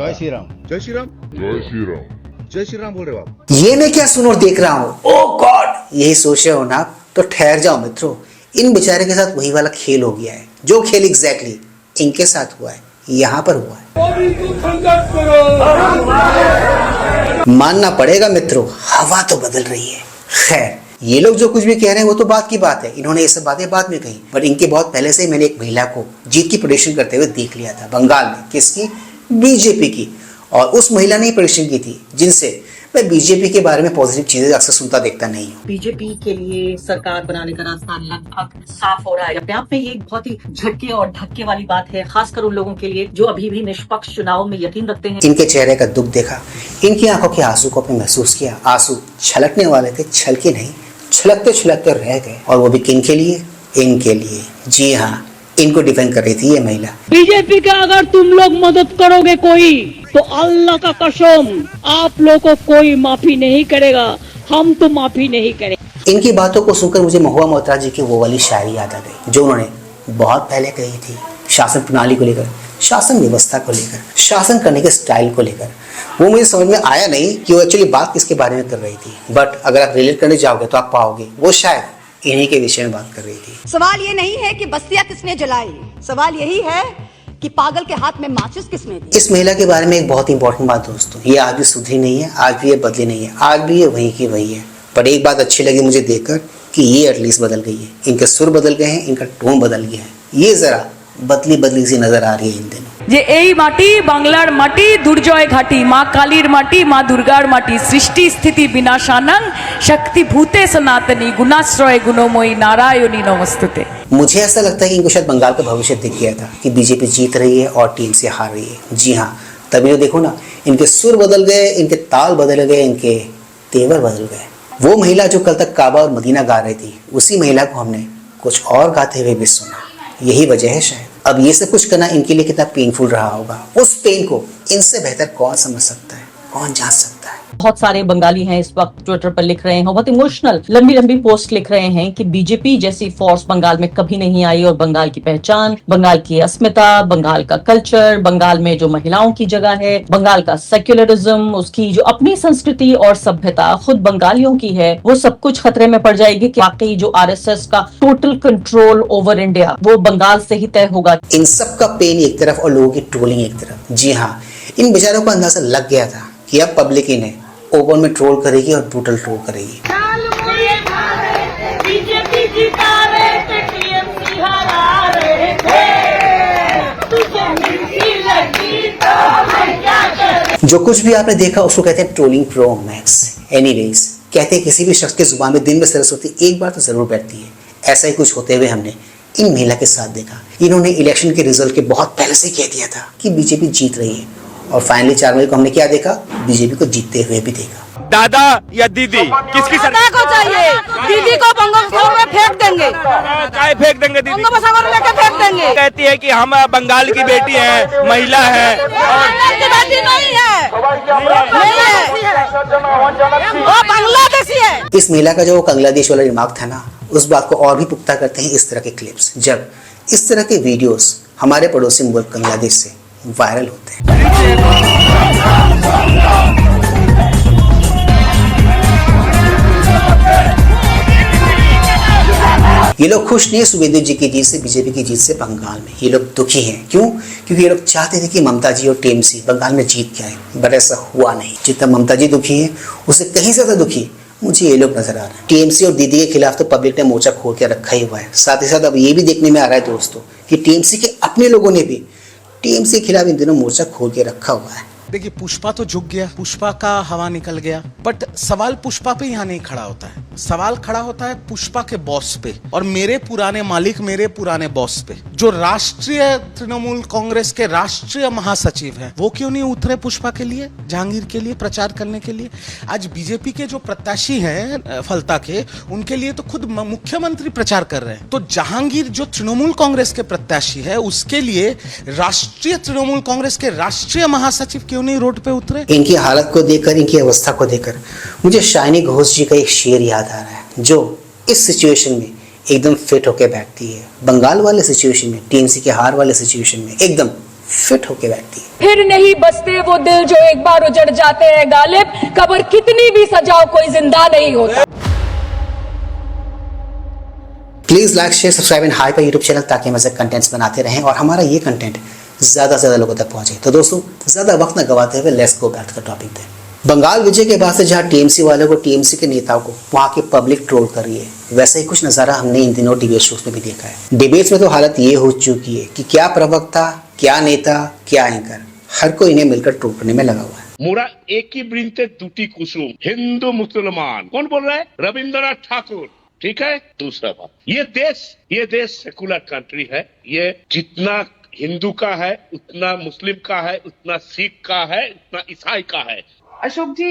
जय श्री राम। जय श्री राम। जय श्री राम। जय श्री राम बोल रहे हो आप? ये मैं क्या सुन और देख रहा हूँ? ओह गॉड, यही सोच रहे हो ना? तो ठहर जाओ मित्रों, इन बेचारे के साथ वही वाला खेल हो गया है जो खेल एग्जैक्टली इनके साथ हुआ है, यहाँ पर हुआ है। मानना पड़ेगा मित्रों, हवा तो बदल रही है। खैर, ये लोग जो कुछ भी कह रहे हैं वो तो बात की बात है, इन्होंने ये सब बातें बाद में कही, बट इनके बहुत पहले से ही मैंने एक महिला को जीत की प्रेडिक्शन करते हुए देख लिया था बंगाल में। किसकी? बीजेपी की। और उस महिला ने ही प्रेडिक्शन की थी जिनसे मैं बीजेपी के बारे में पॉजिटिव चीजें अक्सर सुनता देखता नहीं हूँ। बीजेपी के लिए सरकार बनाने का रास्ता लगभग साफ हो रहा है। अपने आप में ये बहुत ही झटके और धक्के वाली बात है, खासकर उन लोगों के लिए जो अभी भी निष्पक्ष चुनाव में यकीन रखते हैं। इनके चेहरे का दुख देखा, इनकी आंखों के आंसू को अपने महसूस किया। आंसू छलकने वाले थे, छलके नहीं, छलकते छलकते रह गए। और वो भी किन के लिए? इनके लिए। जी हाँ, इनको डिफेंड कर रही थी ये महिला। बीजेपी का अगर तुम लोग मदद करोगे कोई, तो अल्लाह का कसम आप लोगों को कोई माफी नहीं करेगा, हम तो माफी नहीं करेंगे। इनकी बातों को सुनकर मुझे महुआ मोहताज जी की वो वाली शायरी याद आ गई जो उन्होंने बहुत पहले कही थी, शासन प्रणाली को लेकर, शासन व्यवस्था को लेकर, शासन करने के स्टाइल को लेकर। वो मुझे समझ में आया नहीं कि वो एक्चुअली बात किसके बारे में कर रही थी, बट अगर आप रिलेट करने जाओगे तो आप पाओगे वो शायद इन्हीं के विषय में बात कर रही थी। सवाल ये नहीं है कि बस्तियां किसने जलाई, सवाल यही है कि पागल के हाथ में माचिस किसने दी। इस महिला के बारे में एक बहुत इंपॉर्टेंट बात दोस्तों, ये आज भी सुधरी नहीं है, आज भी ये बदली नहीं है, आज भी ये वही की वही है। पर एक बात अच्छी लगी मुझे देखकर कि ये एटलीस्ट बदल गई है, इनके सुर बदल गए हैं, इनका टोन बदल गया है। ये जरा बदली बदली सी नजर आ रही है इन दिनों। যে এই মাটি বাংলার মাটি দুর্জয় ঘাটি মা কালীর মাটি মা দুর্গার মাটি সৃষ্টি স্থিতি বিনাশানং শক্তি ভূতে সনাতনী গুণাশ্রয় गुणमयी नारायणी नमस्तुते। मुझे ऐसा लगता है कि इनको शायद बंगाल का भविष्य दिख गया था कि बीजेपी जीत रही है और टीम से हार रही है। जी हाँ, तभी तो देखो ना, इनके सुर बदल गए, इनके ताल बदल गए, इनके तेवर बदल गए। वो महिला जो कल तक काबा और मदीना गा रही थी, उसी महिला को हमने कुछ और गाते हुए भी सुना। यही वजह है शायद। अब ये सब कुछ करना इनके लिए कितना पेनफुल रहा होगा, उस पेन को इनसे बेहतर कौन समझ सकता है, कौन जान सकता है। बहुत सारे बंगाली हैं इस वक्त ट्विटर पर लिख रहे हैं, बहुत इमोशनल लंबी लंबी पोस्ट लिख रहे हैं कि बीजेपी जैसी फोर्स बंगाल में कभी नहीं आई और बंगाल की पहचान, बंगाल की अस्मिता, बंगाल का कल्चर, बंगाल में जो महिलाओं की जगह है, बंगाल का सेक्युलरिज्म, उसकी जो अपनी संस्कृति और सभ्यता खुद बंगालियों की है, वो सब कुछ खतरे में पड़ जाएगी कि वाकई जो आरएसएस का टोटल कंट्रोल ओवर इंडिया वो बंगाल से ही तय होगा। इन सब का पेन एक तरफ और लोगों की ट्रोलिंग एक तरफ। जी हाँ, इन बेचारों को अंदाजा लग गया था कि अब पब्लिक इन्हें ओपन में ट्रोल करेगी और ब्रूटल ट्रोल करेगी। जो कुछ भी आपने देखा उसको कहते हैं ट्रोलिंग प्रो मैक्स। एनीवेज, कहते हैं किसी भी शख्स की जुबान में दिन में सरस्वती एक बार तो जरूर बैठती है। ऐसा ही कुछ होते हुए हमने इन महिला के साथ देखा। इन्होंने इलेक्शन के रिजल्ट के बहुत पहले से कह दिया था कि बीजेपी जीत रही है, और फाइनली 4 मई को हमने क्या देखा? बीजेपी को जीतते हुए भी देखा। दादा या दीदी, किसकी दादा को चाहिए, दीदी को बंगोपसागर में फेंक देंगे। काय फेंक देंगे? दीदी बंगोपसागर लेके फेंक देंगे। कहती है कि हम बंगाल की बेटी हैं, महिला है। बेटी नहीं है, वो बांग्लादेशी है। इस महिला का जो बांग्लादेश वाला रिमार्क था ना, उस बात को और भी पुख्ता करते हैं इस तरह के क्लिप्स, जब इस तरह के वीडियोस हमारे पड़ोसी मुल्क बांग्लादेश से वायरल होते हैं। ये लोग खुश नहीं सुवेंदु जी की जीत से, बीजेपी की जीत से बंगाल में। ये लोग दुखी हैं। क्यों? क्योंकि ये लोग चाहते थे कि ममता जी और टीएमसी बंगाल में जीत के आए, बट ऐसा हुआ नहीं। जितना ममता जी दुखी है उससे कहीं ज्यादा दुखी मुझे ये लोग नजर आ रहे हैं। टीएमसी और दीदी के खिलाफ तो पब्लिक ने मोर्चा खोल के रखा ही हुआ है। साथ ही साथ अब ये भी देखने में आ रहा है दोस्तों कि टीएमसी के अपने लोगों ने भी टीएमसी के खिलाफ इन दिनों मोर्चा खोल के रखा हुआ है। देखिए, पुष्पा तो झुक गया, पुष्पा का हवा निकल गया, बट सवाल पुष्पा पे यहाँ नहीं खड़ा होता है। सवाल खड़ा होता है पुष्पा के बॉस पे और मेरे पुराने मालिक, मेरे पुराने बॉस पे। जो राष्ट्रीय तृणमूल कांग्रेस के राष्ट्रीय महासचिव हैं, वो क्यों नहीं उतरे पुष्पा के लिए, जहांगीर के लिए प्रचार करने के लिए? आज बीजेपी के जो प्रत्याशी हैं फलता के, उनके लिए तो खुद मुख्यमंत्री प्रचार कर रहे हैं। तो जहांगीर जो तृणमूल कांग्रेस के प्रत्याशी है, उसके लिए राष्ट्रीय तृणमूल कांग्रेस के राष्ट्रीय महासचिव क्यों नहीं रोड पे उतरे? इनकी हालत को देखकर, इनकी अवस्था को देखकर मुझे शाइनी घोष जी का एक शेर याद आ रहा है, जो इस सिचुएशन में एकदम फिट होके बैठती है। बंगाल वाले सिचुएशन में, टीएमसी के हार वाले सिचुएशन में एकदम फिट होके बैठती है। फिर नहीं बसते वो दिल जो एक बार उजड़ जाते हैं गालिब, कब्र कितनी भी सजाओ कोई जिंदा नहीं होता। Please like share subscribe and hype YouTube channel ताकि हम ऐसे कंटेंट्स बनाते रहें और हमारा ये कंटेंट ज्यादा से ज्यादा लोगों तक पहुंचे। तो दोस्तों ज्यादा वक्त न गवाते हुए let's go back to the topic पे। बंगाल विजय के बाद से जहां टीएमसी वालों को, टीएमसी के नेताओं को वहां की पब्लिक ट्रोल कर रही है, वैसा ही कुछ नजारा हमने इन दिनों डिबेट शोज में भी देखा है। डिबेट्स में तो हालत ये हो चुकी है कि क्या प्रवक्ता, क्या नेता, क्या एंकर, हर कोई इन्हें मिलकर ट्रोल करने में लगा हुआ है। मोरा एक ही वृंते दुटी कुसुम, हिंदू मुसलमान। कौन बोल रहा है? रविंद्रनाथ ठाकुर। ठीक है। दूसरा बात, ये देश सेकुलर कंट्री है। ये जितना हिंदू का है उतना मुस्लिम का है, उतना सिख का है, उतना ईसाई का है। अशोक जी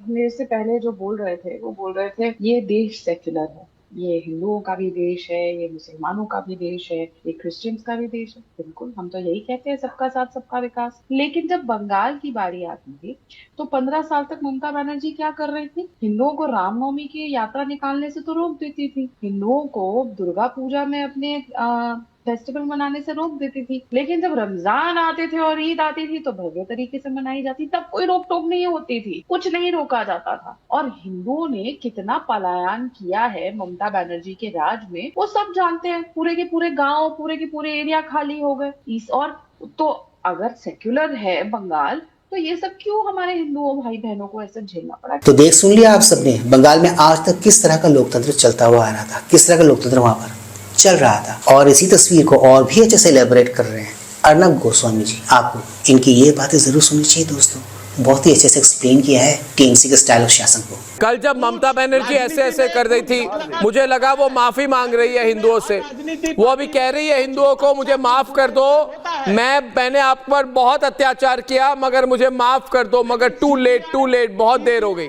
मेरे से पहले जो बोल रहे थे वो बोल रहे थे ये देश सेक्युलर है, ये हिंदुओं का भी देश है, ये मुसलमानों का भी देश है, ये क्रिश्चियंस का भी देश है। बिल्कुल, हम तो यही कहते हैं, सबका साथ सबका विकास। लेकिन जब बंगाल की बारी आती थी तो 15 साल तक ममता बनर्जी क्या कर रही थी? हिंदुओं को रामनवमी की यात्रा निकालने से तो रोक देती थी, हिंदुओं को दुर्गा पूजा में अपने फेस्टिवल मनाने से रोक देती थी। लेकिन जब रमजान आते थे और ईद आती थी तो भव्य तरीके से मनाई जाती, तब कोई रोक टोक नहीं होती थी, कुछ नहीं रोका जाता था। और हिंदुओं ने कितना पलायन किया है ममता बनर्जी के राज में, वो सब जानते हैं। पूरे के पूरे गांव, पूरे के पूरे एरिया खाली हो गए। और तो अगर सेक्युलर है बंगाल तो ये सब क्यों हमारे हिंदुओं भाई बहनों को ऐसे झेलना पड़ा? तो देख सुन लिया आप सबने, बंगाल में आज तक किस तरह का लोकतंत्र चलता हुआ आ रहा था, किस तरह का लोकतंत्र वहां पर चल रहा था। और इसी तस्वीर को और भी अच्छे से एलेबोरेट कर रहे हैं अर्नब गोस्वामी जी। आपको इनकी ये बातें जरूर सुननी चाहिए दोस्तों, बहुत ही अच्छे से एक्सप्लेन किया है टीएमसी के स्टाइल ऑफ शासन को। कल जब ममता बनर्जी ऐसे कर रही थी, मुझे लगा वो माफी मांग रही है हिंदुओं से। वो अभी कह रही है हिंदुओं को मुझे माफ कर दो, मैंने आप पर बहुत अत्याचार किया मगर मुझे माफ कर दो, मगर टू लेट बहुत देर हो गई।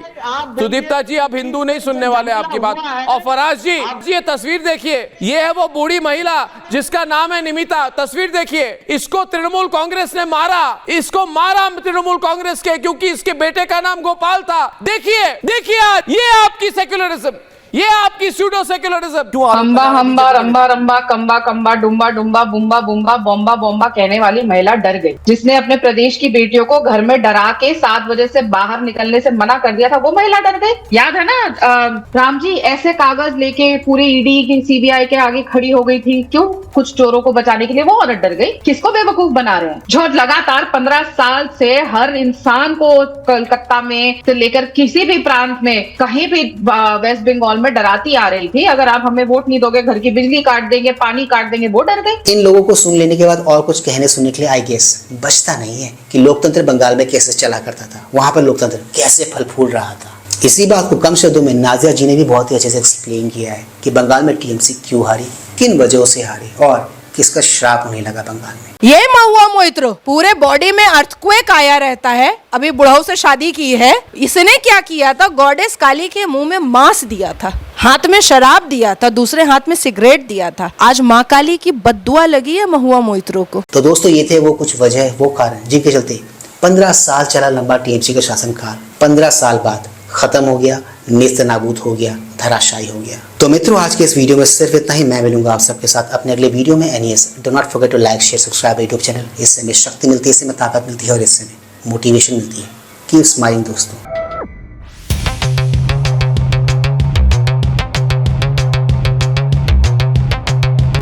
सुदीप्ता जी अब हिंदू नहीं सुनने वाले आपकी बात। और फराज जी ये तस्वीर देखिए, ये है वो बूढ़ी महिला जिसका नाम है निमिता। तस्वीर देखिए, इसको तृणमूल कांग्रेस ने मारा, इसको मारा तृणमूल कांग्रेस के, क्योंकि इसके बेटे का नाम गोपाल था। देखिए आज ये आपकी सेक्युलरिज्म, ये आपकी सूडो सेक्युलरिज्म। हम्बा हम्बा रंबा रंबा कंबा कंबा डुम्बा डुम्बा बुम्बा बुम्बा बॉम्बा बॉम्बा कहने वाली महिला डर गई, जिसने अपने प्रदेश की बेटियों को घर में डरा के 7 बजे से बाहर निकलने से मना कर दिया था, वो महिला डर गई। याद है ना राम जी ऐसे कागज लेके पूरी ईडी की सीबीआई के आगे खड़ी हो गई थी, क्यों? कुछ चोरों को बचाने के लिए। वो औरत डर गई। किसको बेवकूफ बना रहे हैं? जो लगातार 15 साल से हर इंसान को कलकत्ता में से लेकर किसी भी प्रांत में कहीं भी वेस्ट बंगाल में डराती आ रही थी, अगर आप हमें वोट नहीं दोगे घर की बिजली काट देंगे, पानी काट देंगे, वो डर गए। इन लोगों को सुन लेने के बाद और कुछ कहने सुनने के लिए आई गेस बचता नहीं है कि लोकतंत्र बंगाल में कैसे चला करता था, वहां पर लोकतंत्र कैसे फल फूल रहा था। इसी बात को कम शब्दों में नाजिया जी ने भी बहुत ही अच्छे से एक्सप्लेन किया है कि बंगाल में टीएमसी क्यों हारी, किन वजहों से हारी और किसका श्राप उन्हें लगा बंगाल में। ये महुआ मोइत्रो पूरे बॉडी में अर्थक्वेक आया रहता है, अभी बुढ़ाऊ से शादी की है। इसने क्या किया था? गॉडेस काली के मुंह में मांस दिया था, हाथ में शराब दिया था, दूसरे हाथ में सिगरेट दिया था। आज माँ काली की बद्दुआ लगी है महुआ मोइत्रो को। तो दोस्तों ये थे वो कुछ वजह, वो कारण जिनके चलते 15 साल चला लंबा टीएमसी का शासनकाल 15 साल बाद खत्म हो गया, नेस्त नाबूद हो गया, धराशायी हो गया। तो मित्रों आज के इस वीडियो में सिर्फ इतना ही। मैं मिलूंगा आप सबके साथ अपने अगले वीडियो में। Anyways do not forget to like share subscribe YouTube channel. इससे हमें शक्ति मिलती है, इससे हमें ताकत मिलती है और इससे हमें मोटिवेशन मिलती है। कीप स्माइलिंग दोस्तों।